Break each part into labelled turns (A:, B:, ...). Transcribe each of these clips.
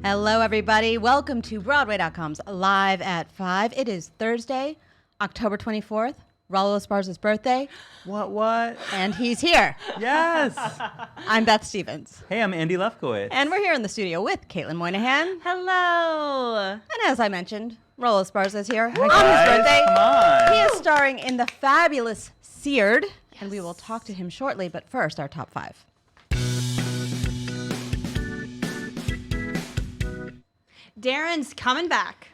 A: Hello, everybody. Welcome to Broadway.com's Live at 5. It is Thursday, October 24th, Raúl Esparza's birthday.
B: What?
A: And he's here.
B: Yes.
A: I'm Beth Stevens.
B: Hey, I'm Andy Lefkowitz.
A: And we're here in the studio with Caitlin Moynihan.
C: Hello.
A: And as I mentioned, Raúl Esparza is here
B: Hey
A: on
B: guys,
A: his birthday.
B: Come on.
A: He is starring in the fabulous SEARED, and we will talk to him shortly. But first, our top 5.
C: Darren's coming back.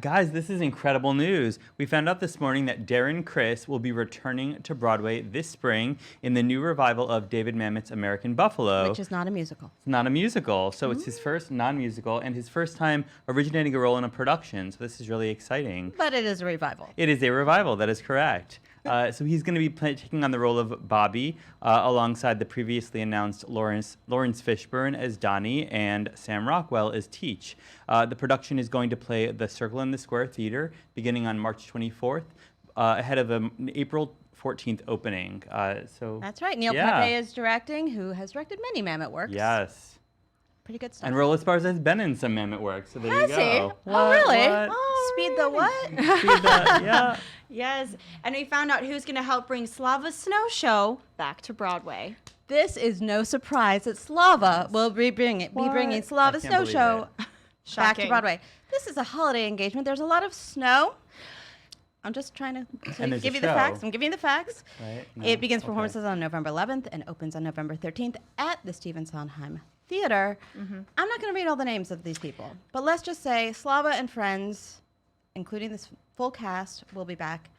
B: Guys, this is incredible news. We found out this morning that Darren Criss will be returning to Broadway this spring in the new revival of David Mamet's American Buffalo.
A: Which is not a musical.
B: It's not a musical, so it's his first non-musical and his first time originating a role in a production. So this is really exciting.
A: But it is a revival.
B: It is a revival, that is correct. So he's going to be taking on the role of Bobby alongside the previously announced Lawrence Fishburne as Donnie and Sam Rockwell as Teach. The production is going to play at the Circle in the Square Theater beginning on March 24th, ahead of an April 14th opening.
A: That's right. Neil Pepe is directing, who has directed many Mamet works.
B: Yes.
A: Pretty good stuff.
B: And Raúl Esparza has been in some Mamet work, so there
A: Has
B: you go.
A: he? Oh, really?
B: What?
A: Oh, Speed the what?
B: Speed the, yeah.
C: Yes, and we found out who's going to help bring Slava's Snow Show back to Broadway.
A: This is no surprise that Slava will be bringing Slava's
B: I
A: Snow
B: can't
A: Show
B: believe
A: back to
C: Shocking.
A: Broadway. This is a holiday engagement. There's a lot of snow. I'm just trying to
B: And there's
A: give
B: a
A: you the
B: show.
A: facts. I'm giving you the facts.
B: Right? No,
A: It begins
B: okay.
A: performances on November 11th and opens on November 13th at the Stephen Sondheim Theater. I'm not going to read all the names of these people, but let's just say Slava and friends, including this full cast, will be back.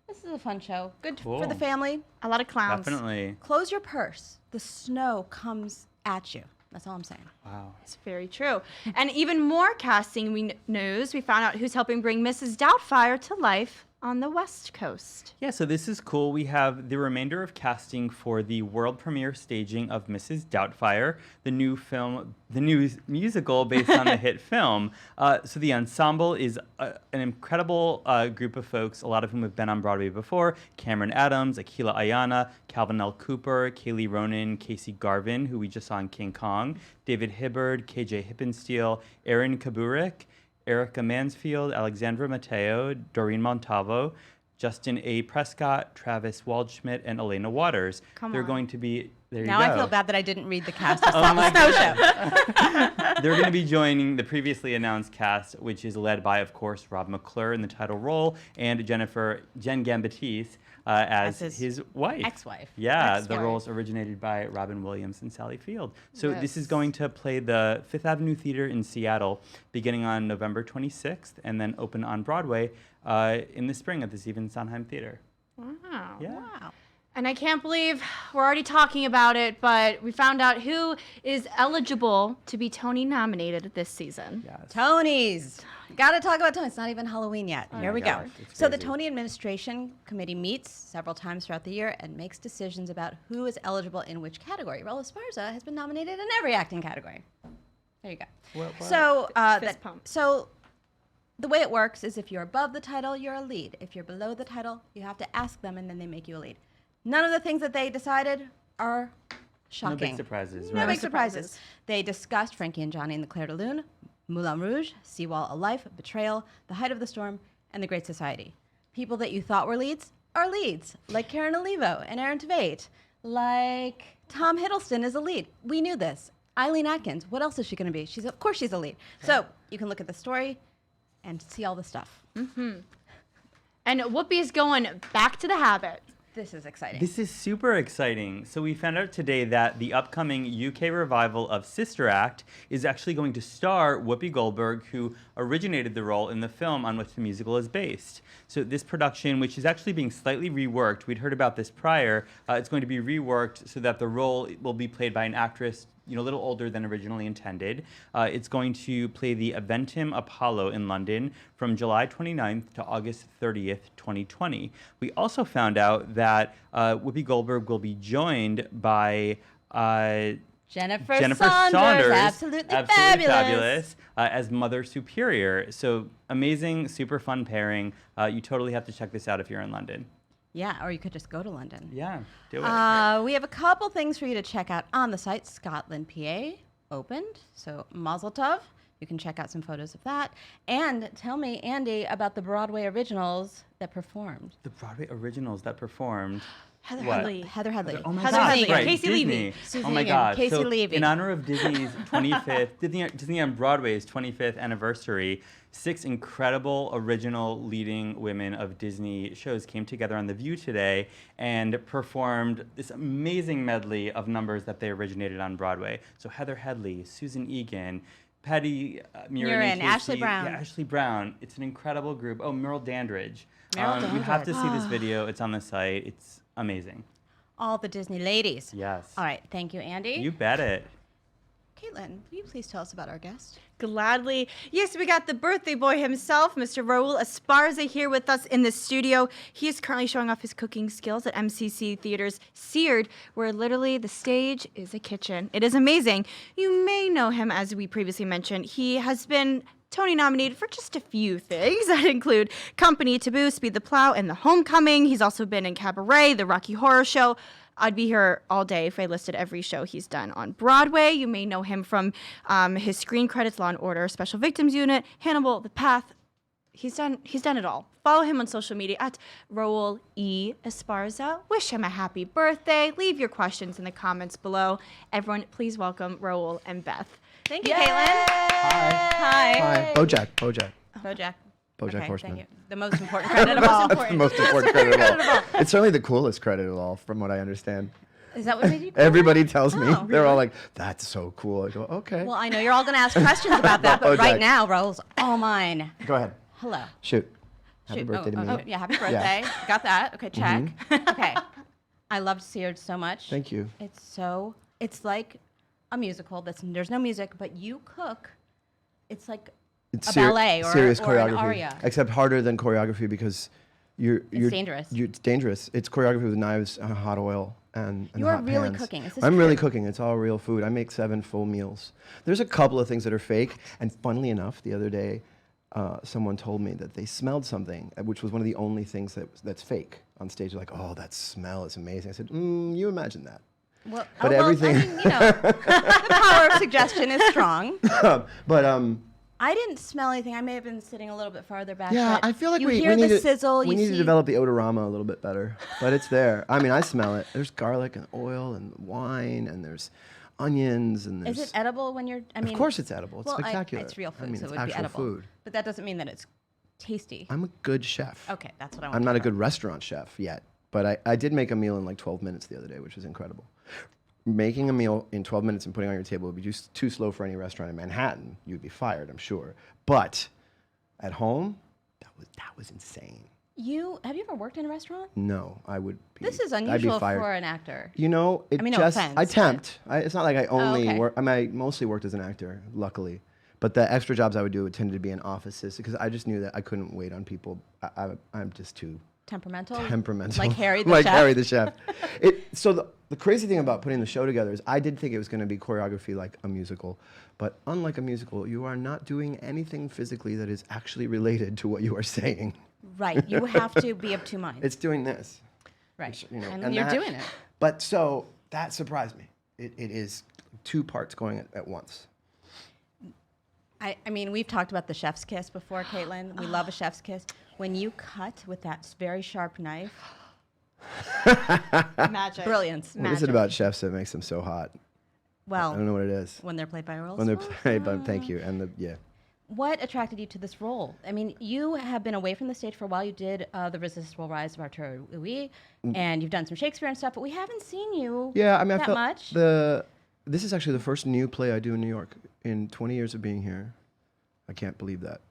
A: This is a fun show. Good for the
B: Cool.
A: family.
C: A lot of clowns.
B: Definitely.
A: Close your purse. The snow comes at you. That's all I'm saying.
B: Wow.
C: It's very true. And even more casting news, we found out who's helping bring Mrs. Doubtfire to life on the West Coast.
B: Yeah, so this is cool. We have the remainder of casting for the world premiere staging of Mrs. Doubtfire, the new musical based on the hit film. So the ensemble is an incredible group of folks, a lot of whom have been on Broadway before. Cameron Adams, Akila Ayana, Calvin L. Cooper, Kaylee Ronan, Casey Garvin, who we just saw in King Kong, David Hibbard, KJ Hippensteel, Aaron Kaburik, Erica Mansfield, Alexandra Mateo, Doreen Montalvo, Justin A. Prescott, Travis Waldschmidt, and Elena Waters. They're going to be, there you go.
A: Now I feel bad that I didn't read the cast of
B: Oh my
A: Slava's Snow Show.
B: They're going to be joining the previously announced cast, which is led by, of course, Rob McClure in the title role, and Jen Gambatese as his wife.
A: Ex-wife.
B: Yeah,
A: Ex-wife.
B: the roles originated by Robin Williams and Sally Field. So this is
A: Yes.
B: going to play the Fifth Avenue Theater in Seattle beginning on November 26th and then open on Broadway in the spring at the Stephen Sondheim Theater.
C: Wow.
B: Yeah.
A: Wow.
C: And I can't believe we're already talking about it, but we found out who is eligible to be Tony nominated this season.
B: Yes.
A: Tonys. Got to talk about Tonys. It's not even Halloween yet. Here
B: my
A: we
B: God,
A: go.
B: it's
A: So the
B: crazy.
A: Tony Administration Committee meets several times throughout the year and makes decisions about who is eligible in which category. Raúl Esparza has been nominated in every acting category. There you go.
B: What?
A: So
C: Fist pump.
A: so the way it works is if you're above the title, you're a lead. If you're below the title, you have to ask them, and then they make you a lead. None of the things that they decided are shocking.
B: No big surprises,
A: No
B: right?
A: big surprises. They discussed Frankie and Johnny and the Clair de Lune, Moulin Rouge, Seawall A Life, Betrayal, The Height of the Storm, and The Great Society. People that you thought were leads are leads, like Karen Olivo and Aaron Tveit, like Tom Hiddleston is a lead. We knew this. Eileen Atkins, what else is she going to be? Of course she's a lead. So you can look at the story and see all the stuff.
C: And Whoopi's going back to the habit.
A: This is exciting.
B: This is super exciting. So we found out today that the upcoming UK revival of Sister Act is actually going to star Whoopi Goldberg, who originated the role in the film on which the musical is based. So this production, which is actually being slightly reworked, we'd heard about this prior, it's going to be reworked so that the role will be played by an actress a little older than originally intended. It's going to play the Eventim Apollo in London from July 29th to August 30th, 2020. We also found out that Whoopi Goldberg will be joined by
A: Jennifer
B: Saunders,
A: absolutely fabulous.
B: as Mother Superior. So amazing, super fun pairing. You totally have to check this out if you're in London.
A: Yeah, or you could just go to London.
B: Yeah, do it.
A: We have a couple things for you to check out on the site, Scotland, PA. opened. So Mazel Tov. You can check out some photos of that. And tell me, Andy, about the Broadway originals that performed.
B: The Broadway originals that performed.
C: Heather
B: What?
C: Headley.
A: Heather Headley.
B: Oh my
C: Heather
B: gosh,
C: Headley,
B: right,
C: Casey
B: Disney.
C: Levy.
A: Susan
B: Oh my
A: Egan,
B: God.
A: Casey
B: so
A: Levy.
B: in honor of Disney's 25th, Disney on Broadway's 25th anniversary, 6 incredible original leading women of Disney shows came together on The View today and performed this amazing medley of numbers that they originated on Broadway. So Heather Headley, Susan Egan, Patty Murin,
A: Ashley Brown.
B: Yeah, Ashley Brown. It's an incredible group. Oh, Merle Dandridge.
A: Merle
B: You have to
A: Dandridge.
B: see this video. It's on the site. It's amazing.
A: All the Disney ladies.
B: Yes.
A: All right. Thank you, Andy.
B: You bet it.
A: Caitlin, will you please tell us about our guest?
C: Gladly. Yes, we got the birthday boy himself, Mr. Raúl Esparza, here with us in the studio. He is currently showing off his cooking skills at MCC Theater's SEARED, where literally the stage is a kitchen. It is amazing. You may know him, as we previously mentioned. He has been Tony nominated for just a few things that include Company, Taboo, Speed the Plow, and The Homecoming. He's also been in Cabaret, The Rocky Horror Show. I'd be here all day if I listed every show he's done on Broadway. You may know him from his screen credits, Law & Order, Special Victims Unit, Hannibal, The Path. He's done it all. Follow him on social media at Raúl E. Esparza. Wish him a happy birthday. Leave your questions in the comments below. Everyone, please welcome Raúl and Beth. Thank you, Caitlin.
A: Hi.
D: Hi. Bojack.
A: Bojack.
D: Bojack Horseman.
A: Thank you. The most important credit of all.
D: That's the most important credit of all. It's certainly the coolest credit of all, from what I understand.
A: Is that what made you cool?
D: Everybody tells me.
A: Oh,
D: They're all like, that's so cool. I go, okay.
A: Well, I know you're all going to ask questions about that, but
D: Bojack.
A: right now, Raúl's all mine.
D: Go ahead.
A: Hello.
D: Shoot. Happy
A: Shoot.
D: birthday to me.
A: Oh, yeah, happy birthday. Got that. Okay, check. Okay. I loved SEARED so much.
D: Thank you.
A: It's like a musical. There's no music, but you cook. It's like
D: It's
A: a ballet or
D: serious
A: an
D: choreography.
A: aria.
D: Except harder than choreography because you're
A: dangerous.
D: It's dangerous. It's choreography with knives and hot oil and
A: You are
D: hot
A: really
D: pans.
A: cooking. Is this
D: I'm really
A: true?
D: cooking. It's all real food. I make 7 full meals. There's a couple of things that are fake. And funnily enough, the other day, someone told me that they smelled something, which was one of the only things that's fake on stage. They're like, oh, that smell is amazing. I said, you imagine that.
A: Well,
D: But everything-
A: I mean, the power of suggestion is strong.
D: But
A: I didn't smell anything. I may have been sitting a little bit farther back.
D: yeah,
A: but
D: I feel like
A: you
D: we
A: hear
D: need
A: the
D: to
A: sizzle.
D: we
A: you
D: need
A: see
D: to develop the odorama a little bit better, but it's there. I mean, I smell it. There's garlic and oil and wine and there's onions and there's.
A: Is it edible when you're? I mean,
D: Of course, it's edible. It's
A: well,
D: spectacular.
A: it's real food,
D: I mean,
A: so
D: it's
A: it would be
D: actual
A: edible.
D: food.
A: But that doesn't mean that it's tasty.
D: I'm a good chef.
A: Okay, that's what I want.
D: I'm
A: to
D: not a
A: hear.
D: good restaurant chef yet, but I did make a meal in like 12 minutes the other day, which was incredible. Making a meal in 12 minutes and putting it on your table would be just too slow for any restaurant in Manhattan. You'd be fired, I'm sure. But at home, that was insane.
A: Have you ever worked in a restaurant?
D: No, I would be.
A: This is
D: I'd be
A: unusual
D: fired.
A: for an actor.
D: You know, it
A: I mean, no
D: just
A: offense,
D: I
A: but-
D: tempt. It's not like I only
A: okay.
D: work. I mean, I mostly worked as an actor, luckily. But the extra jobs I would do tended to be in offices because I just knew that I couldn't wait on people. I'm just too
A: Temperamental.
D: temperamental.
A: Like Harry the
D: like
A: chef.
D: Harry the chef. So the crazy thing about putting the show together is I did think it was going to be choreography like a musical, but unlike a musical, you are not doing anything physically that is actually related to what you are saying.
A: Right. You have to be of two minds.
D: It's doing this.
A: right.
D: You know,
A: and you're
D: that-
A: doing it.
D: But so that surprised me. It is 2 parts going at once.
A: I mean, we've talked about the chef's kiss before, Caitlin. We love a chef's kiss. When you cut with that very sharp knife,
C: Magic.
A: brilliance.
D: What is it about chefs that makes them so hot?
A: Well,
D: I don't know what it is.
A: when they're played by Raúl
D: When they're
A: Esparza.
D: played by, thank you. And yeah.
A: What attracted you to this role? I mean, you have been away from the stage for a while. You did The Irresistible Rise of Arturo Louis, and you've done some Shakespeare and stuff, but we haven't seen you
D: Yeah, I mean,
A: that
D: I felt
A: much.
D: this is actually the first new play I do in New York in 20 years of being here. I can't believe that.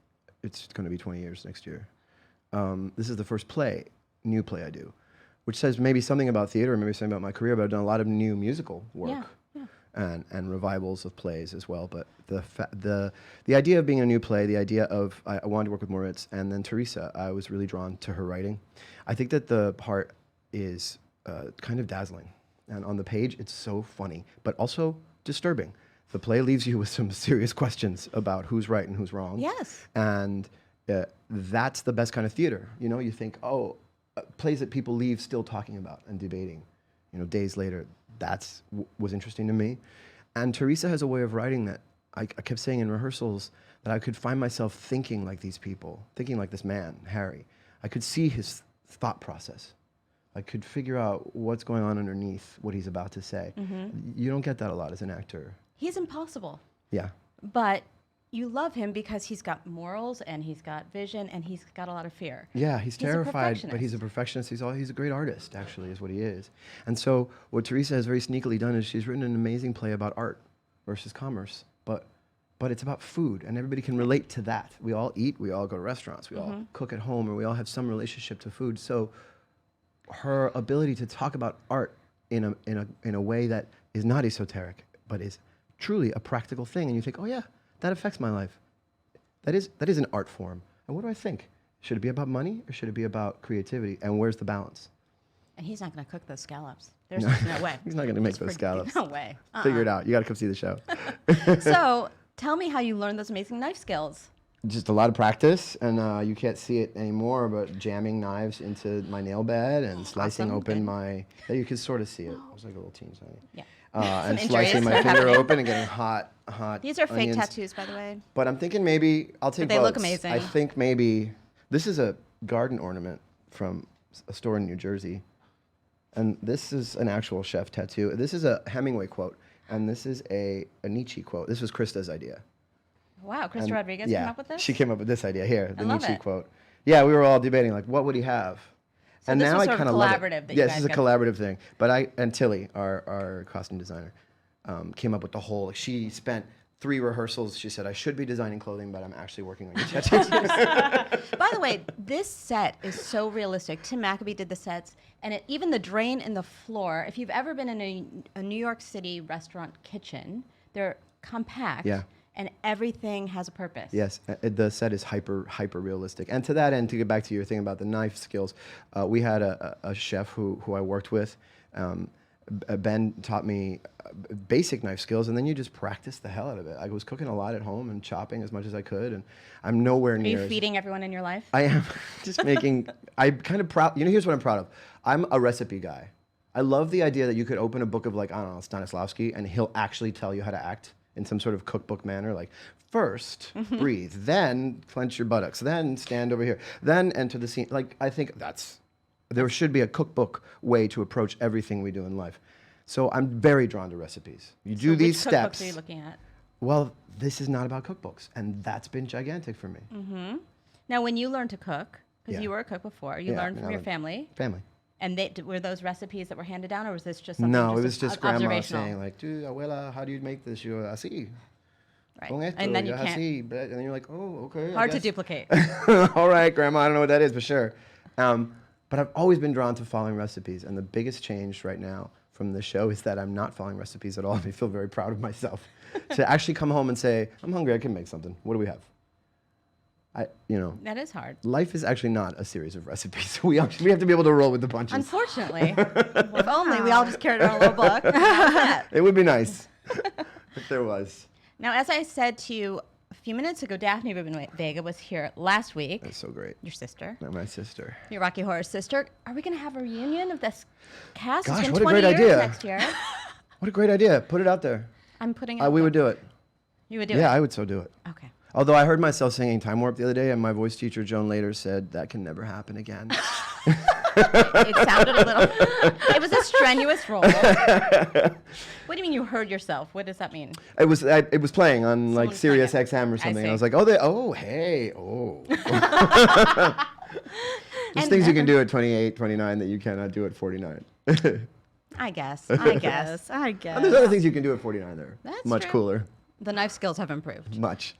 D: It's going to be 20 years next year. This is the first new play I do, which says maybe something about theater, maybe something about my career, but I've done a lot of new musical work.
A: Yeah.
D: And revivals of plays as well. But the idea of being a new play, the idea of I wanted to work with Moritz, and then Teresa, I was really drawn to her writing. I think that the part is kind of dazzling, and on the page it's so funny, but also disturbing. The play leaves you with some serious questions about who's right and who's wrong.
A: Yes.
D: And that's the best kind of theater. You know, you think, plays that people leave still talking about and debating, days later. Was interesting to me. And Teresa has a way of writing that I kept saying in rehearsals that I could find myself thinking like these people, thinking like this man, Harry. I could see his thought process. I could figure out what's going on underneath what he's about to say. You don't get that a lot as an actor.
A: He's impossible.
D: Yeah.
A: But you love him because he's got morals and he's got vision and he's got a lot of fear.
D: Yeah, he's terrified, but he's a
A: perfectionist.
D: perfectionist. He's a great artist, actually, is what he is. And so what Teresa has very sneakily done is she's written an amazing play about art versus commerce, but it's about food, and everybody can relate to that. We all eat, we all go to restaurants, we all cook at home, or we all have some relationship to food. So her ability to talk about art in a way that is not esoteric, but is truly a practical thing, and you think, oh yeah, that affects my life. That is an art form. And what do I think? Should it be about money or should it be about creativity? And where's the balance?
A: And he's not going to cook those scallops. There's just no way.
D: He's not going to make those scallops.
A: No way.
D: Figure it out. You got to come see the show.
A: So tell me how you learned those amazing knife skills.
D: Just a lot of practice, and you can't see it anymore, but jamming knives into my nail bed and slicing
A: Awesome.
D: open
A: Good.
D: my... Yeah, you can sort of see it. It was like a little teeny tiny.
A: Yeah.
D: And
A: Some
D: slicing
A: injuries
D: my
A: have
D: finger
A: happened.
D: open and getting hot
A: These are fake
D: onions.
A: tattoos, by the way.
D: But I'm thinking maybe I'll take
A: But they look
D: boats.
A: amazing.
D: I think maybe this is a garden ornament from a store in New Jersey, and this is an actual chef tattoo. This is a Hemingway quote, and this is a Nietzsche quote. This was Krista's idea.
A: Wow, Krista
D: And
A: Rodriguez
D: yeah,
A: came up with this?
D: she came up with this idea here, the
A: I love
D: Nietzsche
A: it.
D: quote. Yeah, we were all debating like, what would he have?
A: So this was sort of
D: kinda love it.
A: collaborative that you
D: Yeah,
A: guys
D: this is a
A: got-
D: collaborative thing. But and Tilly, our costume designer, came up with the whole. Like, she spent 3 rehearsals. She said, I should be designing clothing, but I'm actually working on your tattoos.
A: By the way, this set is so realistic. Tim McAbee did the sets, and even the drain in the floor. If you've ever been in a New York City restaurant kitchen, they're compact,
D: Yeah.
A: and everything has a purpose.
D: Yes, the set is hyper realistic. And to that end, to get back to your thing about the knife skills, we had a chef who I worked with. Ben taught me basic knife skills, and then you just practice the hell out of it. I was cooking a lot at home and chopping as much as I could, and I'm nowhere
A: Are
D: near.
A: you feeding everyone in your life?
D: I am just making. I'm kind of proud. You know, here's what I'm proud of. I'm a recipe guy. I love the idea that you could open a book of, like, I don't know, Stanislavski, and he'll actually tell you how to act in some sort of cookbook manner. Like, first breathe, then clench your buttocks, then stand over here, then enter the scene. Like, I think there should be a cookbook way to approach everything we do in life. So I'm very drawn to recipes. You do
A: So
D: these
A: which cookbooks
D: steps.
A: are you looking at?
D: Well, this is not about cookbooks, and that's been gigantic for me.
A: Now, when you learned to cook, because
D: Yeah.
A: you were a cook before, you
D: Yeah,
A: learned from
D: I
A: your
D: learned-
A: family,
D: Family.
A: and were those recipes that were handed down, or was this just something
D: No, it was
A: just
D: just grandma
A: observational?
D: saying, like, dude, abuela, how do you make this? You're así.
A: Right.
D: Con esto,
A: And then you
D: yo
A: can't.
D: así. But- And then you're like, oh, okay. I
A: Hard to
D: guess.
A: duplicate.
D: All right, grandma, I don't know what that is, but sure. But I've always been drawn to following recipes, and the biggest change right now from the show is that I'm not following recipes at all. I feel very proud of myself to actually come home and say, I'm hungry, I can make something. What do we have?
A: That is hard.
D: Life is actually not a series of recipes. We have to be able to roll with the punches.
A: Unfortunately. If only we all just carried our little book. How's that?
D: It would be nice if there was.
A: Now, as I said to you a few minutes ago, Daphne Rubin Vega was here last week.
D: That's so great.
A: Your sister.
D: Not my sister.
A: Your Rocky Horror sister. Are we going to have a reunion of this cast?
D: Gosh,
A: It's been
D: what a
A: 20
D: great
A: years
D: idea.
A: next year.
D: What a great idea. Put it out there.
A: I'm putting it.
D: We would do it.
A: You would do
D: Yeah,
A: it?
D: I would so do it.
A: Okay.
D: Although I heard myself singing Time Warp the other day, and my voice teacher, Joan Later, said that can never happen again.
A: It sounded a little. It was a strenuous role. What do you mean you heard yourself? What does that mean?
D: It was playing on like
A: Someone's playing
D: Sirius
A: it.
D: XM or
A: I
D: something.
A: see.
D: And I was like, hey. There's
A: And
D: things you can do at 28, 29 that you cannot do at 49. And
A: I guess.
C: I guess.
D: there's other things you can do at 49 that are
A: That's
D: much
A: true.
D: cooler.
A: The knife skills have improved.
D: Much.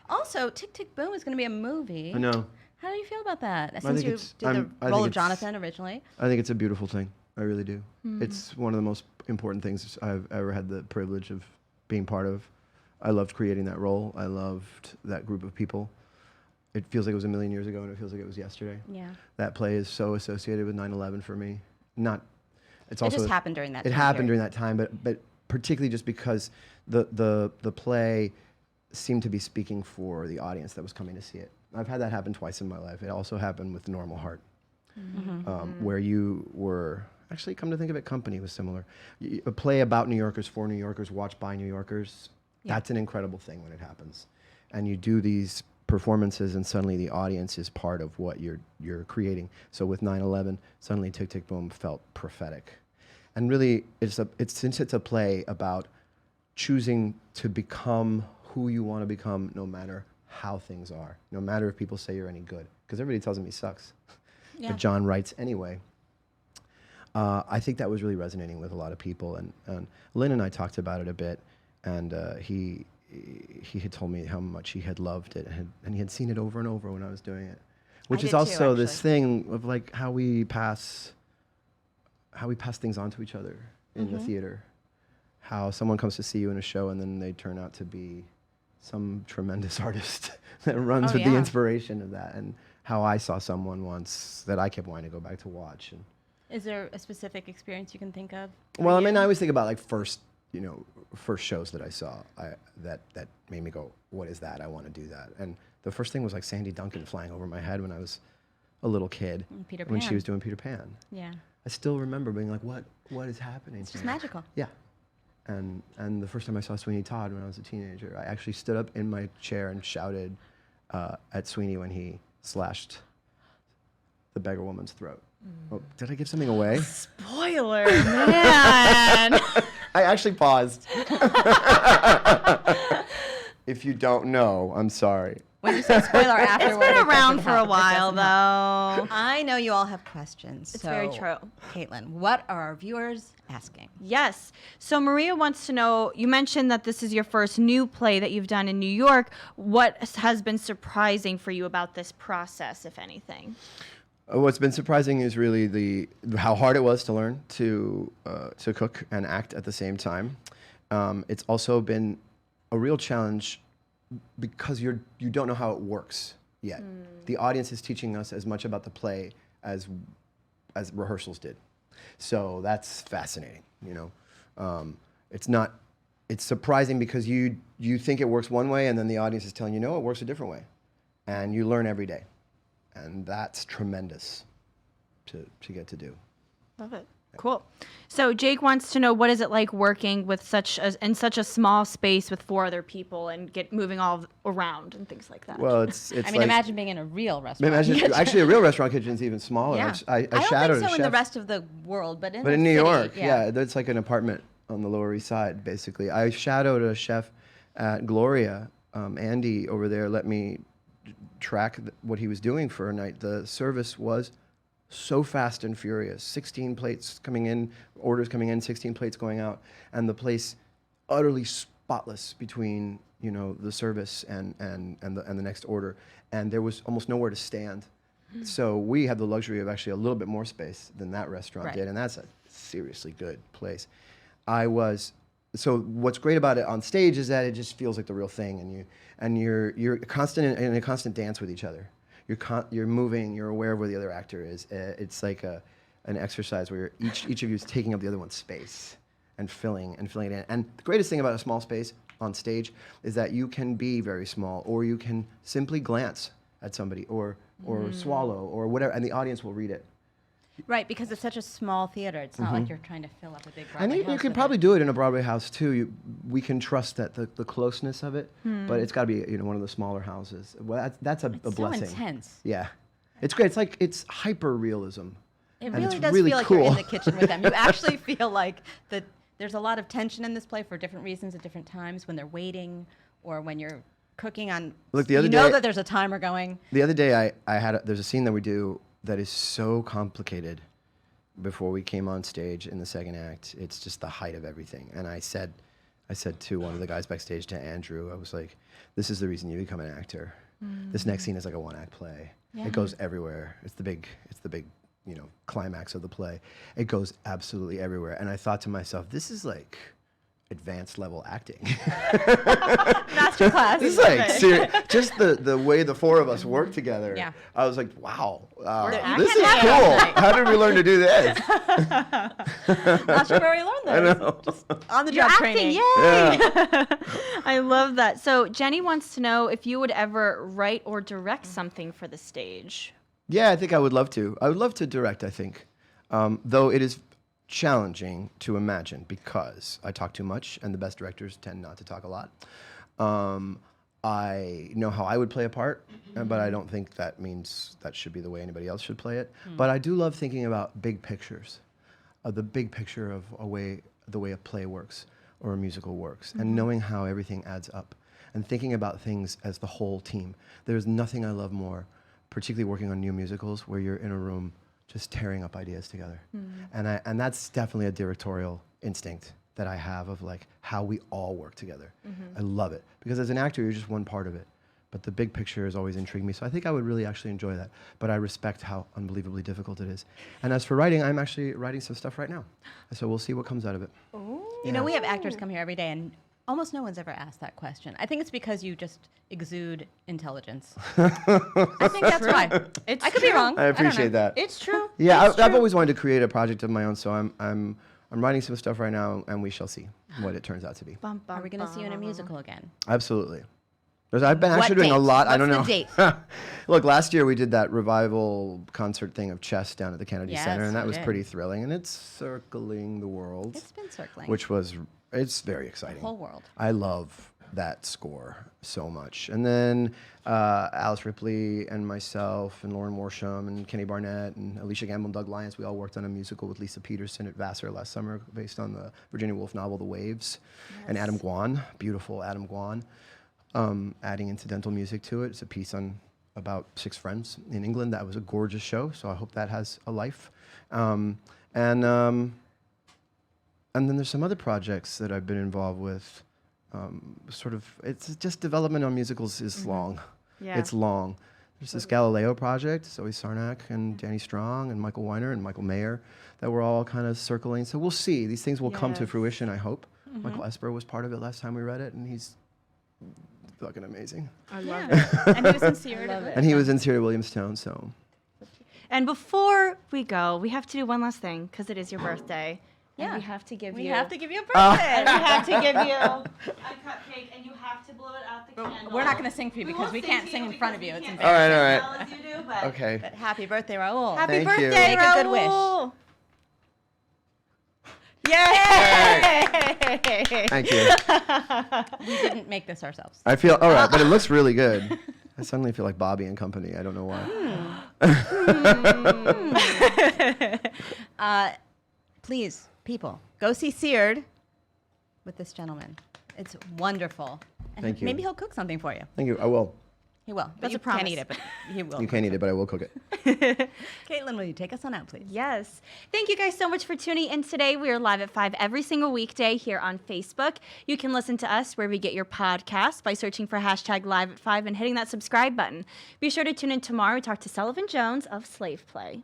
A: Also, Tick Tick Boom is going to be a movie.
D: I know.
A: How do you feel about that?
D: think
A: Since you
D: it's-
A: did
D: I
A: the
D: think
A: role of
D: it's-
A: Jonathan originally.
D: I think it's a beautiful thing. I really do. It's one of the most important things I've ever had the privilege of being part of. I loved creating that role. I loved that group of people. It feels like it was a million years ago, and it feels like it was yesterday.
A: Yeah.
D: That play is so associated with 9/11 for me. It's
A: It
D: also
A: just happened during that
D: It
A: time
D: happened
A: period.
D: during that time, but particularly just because the play seemed to be speaking for the audience that was coming to see it. I've had that happen twice in my life. It also happened with Normal Heart, where you were Actually, come to think of it, Company was similar. A play about New Yorkers, for New Yorkers, watched by New Yorkers.
A: Yeah.
D: That's an incredible thing when it happens. And you do these performances and suddenly the audience is part of what you're creating. So with 9/11, suddenly Tick Tick Boom felt prophetic. And really, since it's a play about choosing to become who you want to become no matter how things are, no matter if people say you're any good, because everybody tells him he sucks.
A: Yeah.
D: But John writes anyway. I think that was really resonating with a lot of people. And Lynn and I talked about it a bit, and he had told me how much he had loved it, and he had seen it over and over when I was doing it, which
A: did
D: is
A: too,
D: also this
A: actually.
D: thing of like how we pass things on to each other in the theater. How someone comes to see you in a show and then they turn out to be some tremendous artist that runs
A: Oh,
D: with the
A: yeah.
D: inspiration of that, and how I saw someone once that I kept wanting to go back to watch. And
A: Is there a specific experience you can think of? for
D: well, I
A: you?
D: mean, I always think about like first shows that I saw that made me go, what is that? I want to do that. And the first thing was like Sandy Duncan flying over my head when I was a little kid,
A: Peter
D: when she
A: Pan.
D: was doing Peter Pan.
A: Yeah.
D: I still remember being like, what is happening?
A: It's just magical.
D: Yeah. And the first time I saw Sweeney Todd when I was a teenager, I actually stood up in my chair and shouted at Sweeney when he slashed the beggar woman's throat. Oh, did I give something away?
C: Spoiler, man.
D: I actually paused. If you don't know, I'm sorry.
A: When you say spoiler afterward,
C: Been
A: it
C: around
A: doesn't
C: for a
A: help. It
C: while,
A: doesn't help.
C: though.
A: I know you all have questions.
C: It's very
A: so,
C: true.
A: Caitlin, what are our viewers asking?
C: Yes. So Maria wants to know, you mentioned that this is your first new play that you've done in New York. What has been surprising for you about this process, if anything?
D: What's been surprising is really how hard it was to learn to cook and act at the same time. It's also been a real challenge because you don't know how it works yet. The audience is teaching us as much about the play as rehearsals did. So that's fascinating, It's surprising because you think it works one way and then the audience is telling you, no, it works a different way. And you learn every day. And that's tremendous to get to do.
C: Love it. Cool. So Jake wants to know, what is it like working with in such a small space with 4 other people and moving all around and things like that?
D: Well, it's
A: I mean,
D: like,
A: imagine being in a real restaurant.
D: imagine actually a real restaurant kitchen is even smaller.
A: Yeah.
D: I
A: don't
D: shadowed
A: think so
D: a
A: in the
D: chef,
A: rest of the world, but in
D: but
A: the
D: in New
A: city,
D: York, yeah, that's like an apartment on the Lower East Side, basically. I shadowed a chef at Gloria. Andy over there let me track what he was doing for a night. The service was so fast and furious. 16 plates coming in, orders coming in, 16 plates going out, and the place utterly spotless between the service and the next order, and there was almost nowhere to stand. So we had the luxury of actually a little bit more space than that restaurant
A: Right.
D: did, and that's a seriously good place. So what's great about it on stage is that it just feels like the real thing, and you're in a constant dance with each other. You're moving. You're aware of where the other actor is. It's like an exercise where each of you is taking up the other one's space and filling it in. And the greatest thing about a small space on stage is that you can be very small, or you can simply glance at somebody, or swallow, or whatever, and the audience will read it.
A: Right, because it's such a small theater. It's not like you're trying to fill up a big Broadway
D: And you
A: house
D: can
A: with
D: probably
A: it.
D: do it in a Broadway house too. We can trust that the closeness of it, but it's got to be one of the smaller houses. Well, that's a
A: It's
D: blessing.
A: so intense.
D: Yeah, it's great. It's hyper realism.
A: It
D: And
A: really
D: it's
A: does
D: really
A: feel like
D: cool.
A: you're in the kitchen with them. You actually feel like that. There's a lot of tension in this play for different reasons at different times when they're waiting or when you're cooking on.
D: Look, the other
A: you know
D: day-
A: that there's a timer going.
D: The other day, there's a scene that we do that is so complicated. Before we came on stage in the second act, it's just the height of everything. And I said to one of the guys backstage, to Andrew, I was like, "This is the reason you become an actor. This next scene is like a one-act play.
A: Yeah.
D: It goes everywhere. It's the big, climax of the play. It goes absolutely everywhere." And I thought to myself, this is like advanced level acting.
A: Masterclass.
D: This is like just the way the 4 of us work together.
A: Yeah.
D: I was like, wow,
C: acting
D: this is
A: together
D: cool.
A: tonight.
D: How did we learn to do this?
A: Not sure where we learned
D: I
A: this.
D: know.
A: Just on the
C: You're
A: job
C: acting,
A: training.
C: yay! I love that. So Jenny wants to know if you would ever write or direct something for the stage.
D: Yeah, I think I would love to. I would love to direct, I think. Though it is challenging to imagine because I talk too much, and the best directors tend not to talk a lot. I know how I would play a part, but I don't think that means that should be the way anybody else should play it. But I do love thinking about big pictures, the big picture of the way a play works or a musical works, and knowing how everything adds up, and thinking about things as the whole team. There's nothing I love more, particularly working on new musicals, where you're in a room just tearing up ideas together. And that's definitely a directorial instinct that I have of like how we all work together. I love it because as an actor, you're just one part of it. But the big picture has always intrigued me. So I think I would really actually enjoy that. But I respect how unbelievably difficult it is. And as for writing, I'm actually writing some stuff right now. So we'll see what comes out of it.
A: You know, we have actors come here every day, and almost no one's ever asked that question. I think it's because you just exude intelligence. I think that's why. I could be wrong.
D: I appreciate that.
C: It's true.
D: Yeah,
C: It's
D: I've
C: true.
D: always wanted to create a project of my own. So I'm writing some stuff right now, and we shall see what it turns out to be.
C: Bum, bum,
A: Are we going to see you in a
C: bum.
A: musical again?
D: Absolutely. I've been actually
A: What
D: doing a
A: date?
D: lot. I don't know.
A: What's the date?
D: Look, last year we did that revival concert thing of chess down at the Kennedy
A: Yes,
D: Center, and that
A: we
D: was
A: did.
D: pretty thrilling. And it's circling the world,
A: It's been circling.
D: it's very exciting.
A: the whole world.
D: I love that score so much. And then Alice Ripley and myself and Lauren Worsham and Kenny Barnett and Alicia Gamble and Doug Lyons, we all worked on a musical with Lisa Peterson at Vassar last summer based on the Virginia Woolf novel The Waves. And Adam Guan, beautiful Adam Guan, adding incidental music to it. It's a piece on about 6 friends in England. That was a gorgeous show, so I hope that has a life. And then there's some other projects that I've been involved with. It's just development on musicals is long.
C: Yeah.
D: It's long. There's this Galileo project, Zoe Sarnak and Danny Strong and Michael Weiner and Michael Mayer that we're all kind of circling. So we'll see. These things will come to
C: Yes.
D: fruition, I hope. Michael Esper was part of it last time we read it, and he's fucking amazing.
C: I love
A: Yeah.
C: it.
A: And he was sincere.
D: And he was in Syria Williamstown, so.
C: And before we go, we have to do one last thing because it is your birthday.
A: Yeah.
C: And we have to give
A: We
C: you.
A: have to give you a birthday.
C: And we have to give you a cupcake, and you have to blow it out the candle.
A: We're not going to sing for you because
C: won't
A: we
C: sing
A: can't
C: to
A: sing in
C: because
A: front of
C: we
A: you. It's
C: can't
A: embarrassing.
D: All right.
C: as well as you do, but
D: Okay.
A: But happy birthday, Raul.
C: Happy
D: Thank you.
C: birthday,
A: Make a good wish.
C: Raul.
A: Yay!
D: Thank you.
A: We didn't make this ourselves.
D: I feel, all right, but it looks really good. I suddenly feel like Bobby and company. I don't know why.
A: Please, people, go see Seared with this gentleman. It's wonderful. And
D: Thank you.
A: Maybe he'll cook something for you.
D: Thank you. I will.
A: He will. But
C: That's
A: you
C: a promise.
A: can't eat it, but he will.
D: You can't eat it, but I will cook it.
A: Caitlin, will you take us on out, please?
C: Yes. Thank you guys so much for tuning in today. We are live at 5 every single weekday here on Facebook. You can listen to us wherever you get your podcasts by searching for hashtag live at 5 and hitting that subscribe button. Be sure to tune in tomorrow. We talk to Sullivan Jones of Slave Play.